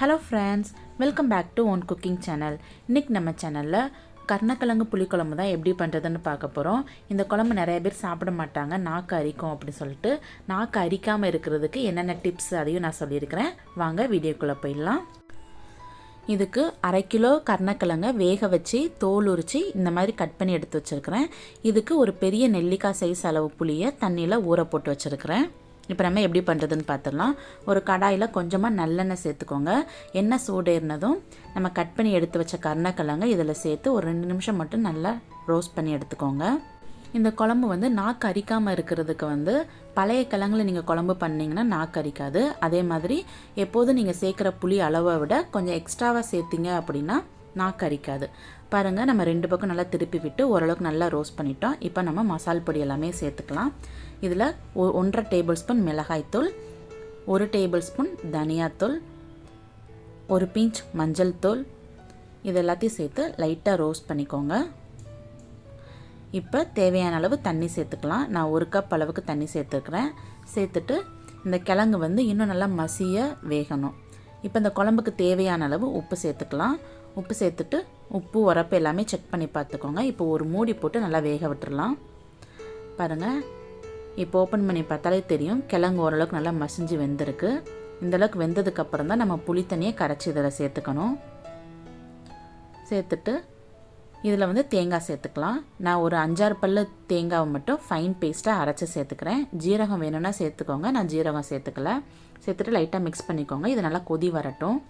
Hello friends, welcome back to Own Cooking Channel. இன்னைக்கு நம்ம சேனல்ல கருணக்கிழங்கு புளிக்குழம்பு தான் எப்படி பண்ணுறதுன்னு பார்க்க போகிறோம். இந்த குழம்பு நிறைய பேர் சாப்பிட மாட்டாங்க, நாக்கு அரிக்கும் அப்படின்னு சொல்லிட்டு நாக்கு அரிக்காமல் இருக்கிறதுக்கு என்னென்ன டிப்ஸ் அதையும் நான் சொல்லியிருக்கிறேன். வாங்க வீடியோக்குள்ளே போயிடலாம். இதுக்கு 1/2 கிலோ கருணக்கிழங்கை வேக வச்சு தோல் உரித்து இந்த மாதிரி கட் பண்ணி எடுத்து வச்சுருக்கிறேன். இதுக்கு ஒரு பெரிய நெல்லிக்காய் சைஸ் அளவு புளியை தண்ணியில் ஊற போட்டு வச்சுருக்கிறேன். இப்போ நம்ம எப்படி பண்ணுறதுன்னு பார்த்துடலாம். ஒரு கடாயில் கொஞ்சமாக நல்லெண்ணெய் சேர்த்துக்கோங்க. எண்ணெய் சூடேறினதும் நம்ம கட் பண்ணி எடுத்து வச்ச கருணக்கிழங்கை இதில் சேர்த்து ஒரு 2 நிமிஷம் மட்டும் நல்லா ரோஸ்ட் பண்ணி எடுத்துக்கோங்க. இந்த குழம்பு நாக்கு அரிக்காமல் இருக்கிறதுக்கு பழைய கிழங்குல நீங்கள் குழம்பு பண்ணிங்கன்னா நாக்கு அரிக்காது. அதே மாதிரி எப்போதும் நீங்கள் சேர்க்குற புளி அளவை விட கொஞ்சம் எக்ஸ்ட்ராவாக சேர்த்திங்க அப்படின்னா நாக்கு அரிக்காது. பாருங்கள், நம்ம 2 பக்கம் நல்லா திருப்பி விட்டு ஓரளவுக்கு நல்லா ரோஸ்ட் பண்ணிட்டோம். இப்போ நம்ம மசால் பொடி எல்லாமே சேர்த்துக்கலாம். இதில் 1.5 டேபிள் ஸ்பூன் மிளகாய்த்தூள், 1 டேபிள் ஸ்பூன் தனியாத்தூள், 1 பிஞ்ச் மஞ்சள் தூள், இது எல்லாத்தையும் சேர்த்து லைட்டாக ரோஸ்ட் பண்ணிக்கோங்க. இப்போ தேவையான அளவு தண்ணி சேர்த்துக்கலாம். நான் 1 கப் அளவுக்கு தண்ணி சேர்த்துக்கிறேன். சேர்த்துட்டு இந்த கிழங்கு இன்னும் நல்லா மசிய வேகணும். இப்போ இந்த குழம்புக்கு தேவையான அளவு உப்பு சேர்த்துக்கலாம். உப்பு சேர்த்துட்டு உப்பு உரப்பு எல்லாமே செக் பண்ணி பார்த்துக்கோங்க. இப்போ ஒரு மூடி போட்டு நல்லா வேக விட்டுடலாம். பாருங்கள், இப்போ ஓப்பன் பண்ணி பார்த்தாலே தெரியும் கிழங்கு ஓரளவுக்கு நல்லா மசிஞ்சு வெந்திருக்கு. இந்தளவுக்கு வெந்ததுக்கப்புறம் தான் நம்ம புளி தண்ணியை கரைச்சி இதில் சேர்த்துக்கணும். சேர்த்துட்டு இதில் தேங்காய் சேர்த்துக்கலாம். நான் ஒரு 5-6 பல்லு தேங்காவை மட்டும் ஃபைன் பேஸ்ட்டாக அரைச்சி சேர்த்துக்கிறேன். ஜீரகம் வேணும்னா சேர்த்துக்கோங்க, நான் ஜீரகம் சேர்த்துக்கல. சேர்த்துட்டு லைட்டாக மிக்ஸ் பண்ணிக்கோங்க. இது நல்லா கொதி வரட்டும்.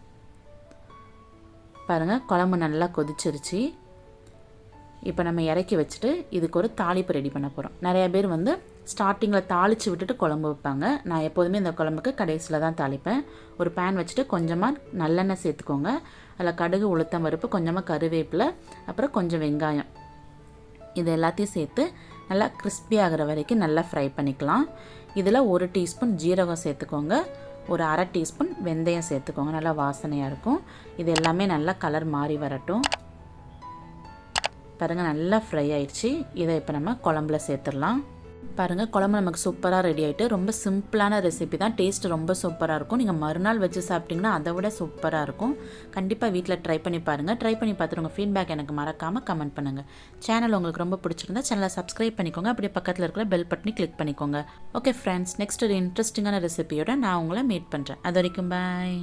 பாருங்கள், குழம்பு நல்லா கொதிச்சிருச்சு. இப்போ நம்ம இறக்கி வச்சுட்டு இதுக்கு ஒரு தாளிப்பு ரெடி பண்ண போகிறோம். நிறைய பேர் ஸ்டார்டிங்கில் தாளித்து விட்டுட்டு குழம்பு வைப்பாங்க. நான் எப்போதுமே இந்த குழம்புக்கு கடைசியில் தான் தாளிப்பேன். ஒரு பேன் வச்சுட்டு கொஞ்சமாக நல்லெண்ணெய் சேர்த்துக்கோங்க. அதில் கடுகு, உளுத்தம் பருப்பு, கொஞ்சமாக கருவேப்பிலை, அப்புறம் கொஞ்சம் வெங்காயம், இது எல்லாத்தையும் சேர்த்து நல்லா கிறிஸ்பி ஆகிற வரைக்கும் நல்லா ஃப்ரை பண்ணிக்கலாம். இதில் 1 டீஸ்பூன் ஜீரகம் சேர்த்துக்கோங்க, ஒரு 1/2 டீஸ்பூன் வெந்தயம் சேர்த்துக்கோங்க. நல்லா வாசனையாக இருக்கும். இது எல்லாமே நல்லா கலர் மாறி வரட்டும். பாருங்கள், நல்லா ஃப்ரை ஆயிடுச்சு. இதை இப்போ நம்ம குழம்புல சேர்த்துடலாம். பாருங்கள், குழம்பு நமக்கு சூப்பராக ரெடி ஆகிட்டு. ரொம்ப சிம்பிளான ரெசிபி தான், டேஸ்ட் ரொம்ப சூப்பராக இருக்கும். நீங்கள் மறுநாள் வச்சு சாப்பிட்டிங்கன்னா அதை விட சூப்பராக இருக்கும். கண்டிப்பாக வீட்டில் ட்ரை பண்ணி பாருங்கள். ட்ரை பண்ணி பார்த்துட்டு உங்கள் ஃபீட்பேக் எனக்கு மறக்காமல் கமெண்ட் பண்ணுங்கள். சேனல் உங்களுக்கு ரொம்ப பிடிச்சிருந்தா சேனலை சப்ஸ்கிரைப் பண்ணிக்கோங்க. அப்படியே பக்கத்தில் இருக்கிற பெல் பட்டனை கிளிக் பண்ணிக்கோங்க. ஓகே ஃப்ரெண்ட்ஸ், நெக்ஸ்ட் ஒரு இன்ட்ரெஸ்டிங்கான ரெசிபியோட நான் உங்களை மீட் பண்ணுறேன். அது வரைக்கும் பாய்.